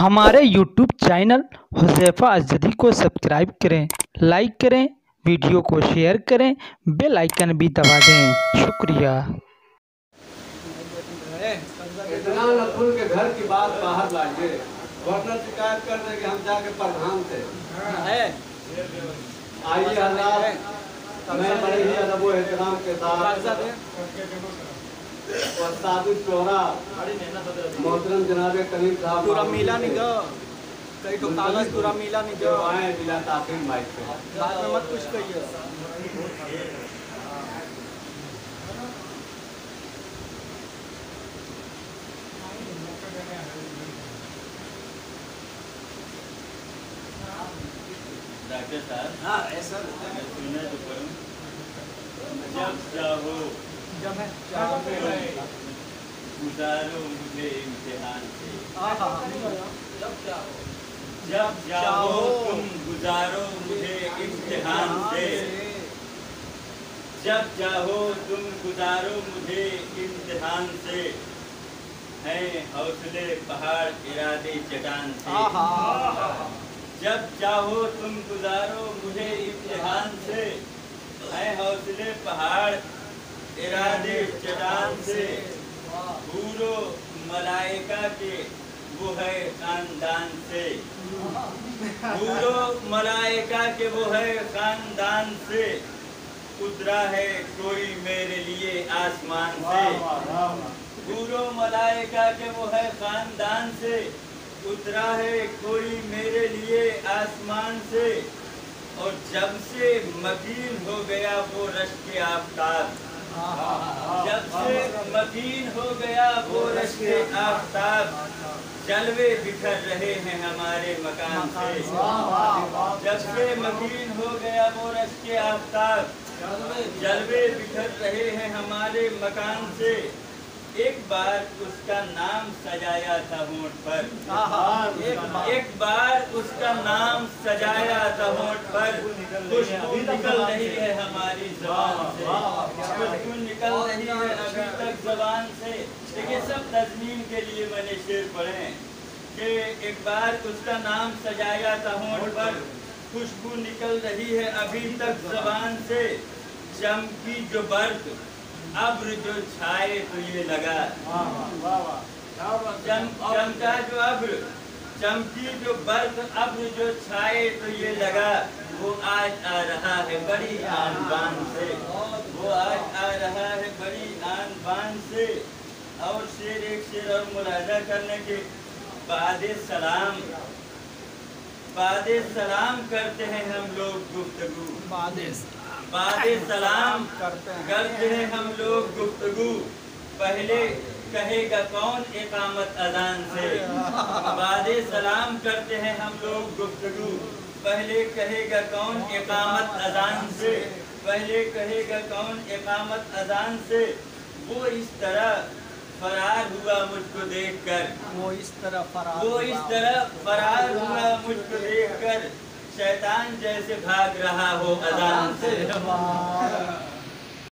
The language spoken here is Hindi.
हमारे YouTube चैनल हुज़ैफ़ा अज़दी को सब्सक्राइब करें, लाइक करें, वीडियो को शेयर करें, बेल आइकन भी दबा दें। शुक्रिया। इतना नथुन के घर की बात बाहर लाइए, वरना शिकायत कर देंगे हम जाके प्रधान से। आइए अल्लाह, मैं बड़े ही अदब व एहतराम के साथ और सादुल शोहरा मोहतरम जनाब कलीम साहब पूरा मिला नहीं जो कई तो कागज पूरा मिला नहीं जो आए मिला ताकिर माइक पे बाद में मत कुछ कहिए। डॉक्टर साहब, हाँ ऐसा सुने तो करूं। जब चाहो जब है गुजारो मुझे इम्तिहान से। जब जब चाहो तुम गुजारो मुझे इम्तिहान से। जब चाहो तुम गुजारो मुझे इम्तिहान से। हैं हौसले पहाड़ इरादे चट्टान से। जब चाहो तुम गुजारो मुझे इम्तिहान से। हैं हौसले पहाड़ इरादे चट्टान से। हूरो मलाइका के वो है खानदान से। हूरो मलाइका के वो है खानदान से। उतरा है कोई मेरे लिए आसमान से। हूरो मलाइका के वो है खानदान से। उतरा है कोई मेरे लिए आसमान से। और जब से मकीन हो गया वो रश के आफताब। जब से मकीन हो गया वो रश के आफताब। जलवे बिखर रहे हैं हमारे मकान से। जब से मकीन हो गया वो रश के आफताब। जलवे बिखर रहे हैं हमारे मकान से। एक बार उसका नाम सजाया था होंठ पर। एक बार उसका नाम सजाया था होंठ पर। खुशबू निकल रही है हमारी ज़बान से। खुशबू निकल रही है अभी तक ज़बान से। देखिए, सब तज़मीन के लिए मैंने शेर पढ़े कि एक बार उसका नाम सजाया था होंठ पर। खुशबू निकल रही है अभी तक ज़बान से। चमकी जो बर्फ अब्र जो छाए तो ये लगा। चमका जो अब्र, चमकी जो बर्फ अब्र जो छाए तो ये लगा। वो आज आ रहा है बड़ी आन बान से। वो आज आ रहा है बड़ी आन बान से। और शेर एक शेर और मुलाजा करने के बाद सलाम करते हैं हम लोग गुफ्तगू। बाद सलाम करते हैं हम लोग गुफ्तगू। पहले कहेगा कौन इकामत अजान से। बाद सलाम करते हैं हम लोग गुफ्तगू। पहले कहेगा कौन इकामत अजान से। पहले कहेगा कौन इकामत अजान से। वो इस तरह फरार हुआ मुझको देखकर। वो इस तरह फरार हुआ मुझको देखकर। शैतान जैसे भाग रहा हो अजान से।